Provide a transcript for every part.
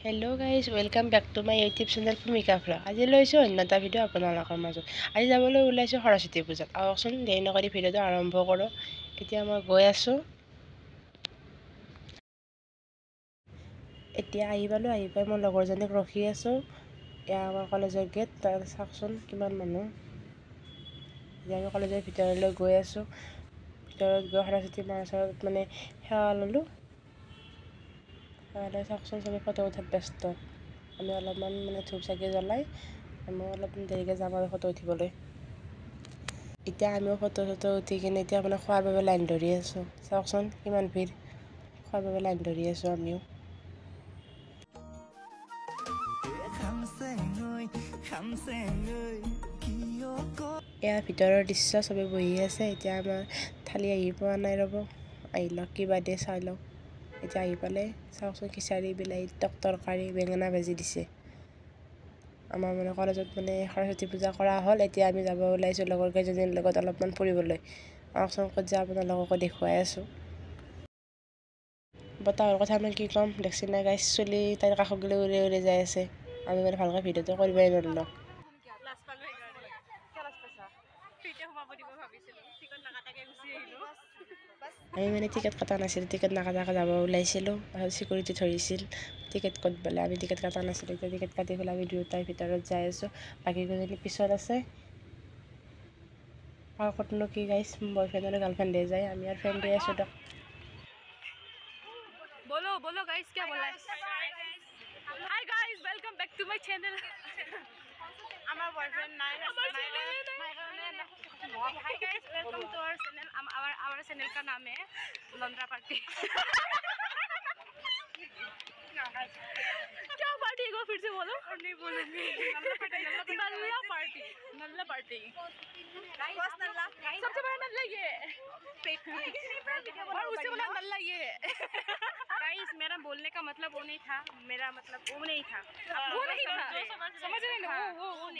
Hello' guys, welcome back to my YouTube channel Bhumika vlog. আজি লৈছোঁ অন্য এটা ভিডিঅ' আপোনালোকৰ মাজত। আজি যাবলৈ ওলাইছোঁ সৰস্বতী পূজাত। আহকচোন দেৰি নকৰি ভিডিঅ'টো আৰম্ভ কৰোঁ। এতিয়া মই গৈ আছোঁ। এতিয়া আহি পাই মই লগৰজনীক ৰখি আছোঁ। এয়া আমাৰ কলেজৰ গেট। তাত চাওকচোন কিমান মানুহ। এতিয়া আমি কলেজৰ ভিতৰলৈ গৈ আছোঁ। ভিতৰত গৈ সৰস্বতী মাৰ ওচৰত সেৱা ল'লোঁ। চাওকচোন চবেই ফটো উঠাত ব্যস্ত। আমি অলপমান ধূপ চাকি জ্বলাই আমি অলপমান দেৰিকৈ যাম আৰু ফটো উঠিবলৈ। এতিয়া আমিও ফটো উঠি কিনে এতিয়া খোৱাৰ বাবে লাইন ধৰি আছোঁ। চাওকচোন কিমান ভিৰ, খোৱাৰ বাবে লাইন ধৰি আছোঁ আমিও। এয়া ভিতৰৰ দৃশ্য, চবেই বহি আছে। এতিয়া আমাৰ থালি আহি পোৱা নাই, ৰ'ব আহি লওক, কিবা দিয়ে চাই লওক। এতিয়া আহি পালে চাওকচোন, খিচাৰি, বিলাহী টক তৰকাৰী, বেঙেনা ভাজি দিছে। আমাৰ কলেজত সৰস্বতী পূজা কৰা হ'ল। এতিয়া আমি যাব ওলাইছোঁ লগৰ কেইজনীৰ লগত অলপমান ফুৰিবলৈ। আহকচোন ক'ত যাওঁ আপোনালোককো দেখুৱাই আছোঁ। বতাহৰ কথা মই কি ক'ম, দেখছি নাই গাইছ, চুলি তাইৰ কাষক গ'লে উৰি উৰি যাই আছে। আমি ভালকৈ ভিডিঅ'টো কৰিবই নোৱাৰিলোঁ। আমি টিকেট কটা নাছিলোঁ, টিকেট নাকাটাকৈ যাব ওলাইছিলোঁ। তাৰপিছত চিকিউৰিটি ধৰিছিল টিকেট ক'ত বোলে। আমি টিকেট কটা নাছিলোঁ। এতিয়া টিকেট কাটি পেলাই আমি দুয়োটাই ভিতৰত যাই আছোঁ। বাকীকেইজনী পিছত আছে। আৰু ক'তনো কি গাইছ, বয়ফ্ৰেণ্ড আৰু গাৰ্লফ্ৰেণ্ডে যায়, আমি আৰু ফ্ৰেণ্ডে আছোঁ দিয়ক। बोलो बोलो गाइस, क्या बोला है? Hi guys, welcome back to my channel. আমার বয়ফ্রেন্ড নাই, hi guys, welcome to our channel. our channel का नाम है लंद्रा पार्टी। क्या पार्टी है, फिर से बोलो। और नहीं बोलूंगी। नल्ला पार्टी, नल्ला पार्टी। सबसे बड़ा नल्ला ये है और उससे बड़ा नल्ला ये है। गाइस, मेरा बोलने का मतलब वो नहीं था, मेरा मतलब वो नहीं था, वो नहीं था, समझ रहे ना?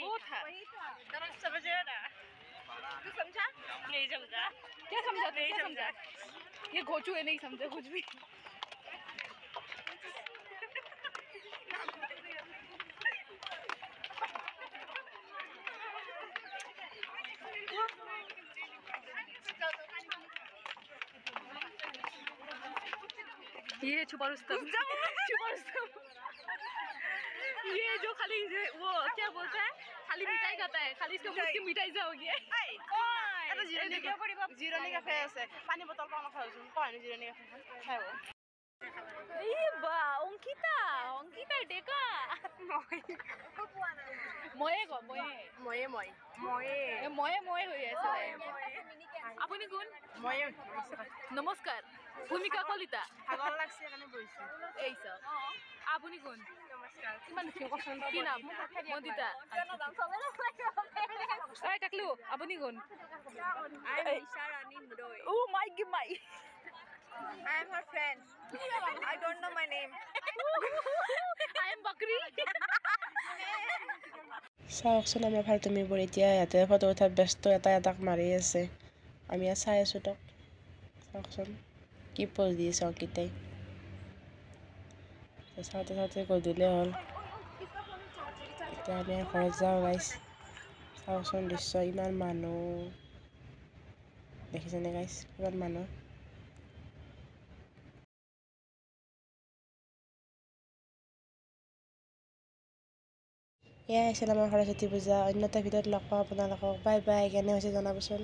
वो था, समझ रहे ना? तू समझा? नहीं समझा। क्या समझा? नहीं समझा। ये घोचू है, नहीं समझा कुछ भी। ये छुपा रुस्तम, छुपा रुस्तम। ये जो खाली वो क्या बोलता है, खाली मिठाई खाता है, खाली इसका मुंह की मिठाई से हो गया। জিৰণি কাফে আছে, পানী বটল পাওঁ নাখাওঁচোন, কয়নো জিৰণি কাফে খাই অংকিতা, অংকিতা ডেকা। ময়ে গ ময়ে ময়ে হৈ আছে। আপুনি কোন? ময়ে নমস্কাৰ, ভূমিকা কলিতা। ভাগৰ লাগছে কাৰণে বহিছোঁ। এই চাওক, আপুনি কোন? নমস্কাৰ। কিমান কি নাম? মন্দিতা। এই টাকলু, আপুনি কোন? Oh my god, I am her friend. I don't know my name. I am Bakri. চাওকচোন আমাৰ ফাল্টুমিবোৰ এতিয়া ইয়াতে ফটো উঠাত ব্যস্ত, এটাক মাৰি আছে। আমি ইয়াত চাই আছোঁ দিয়ক। চাওকচোন কি প'জ দি আছে অংকিতাই। চাওঁতে চাওঁতে গধূলি হ'ল। এতিয়া আমি ঘৰত যাওঁ গাইছ। চাওকচোন দৃশ্য, ইমান মানুহ দেখিছেনে গাইছ, কিমান মানুহ। এয়াই আছিল আমাৰ সৰস্বতী পূজা। অন্য এটা ভিডিঅ'ত লগ পাওঁ আপোনালোকক। Bye bye. কেনে হৈছে জনাবচোন।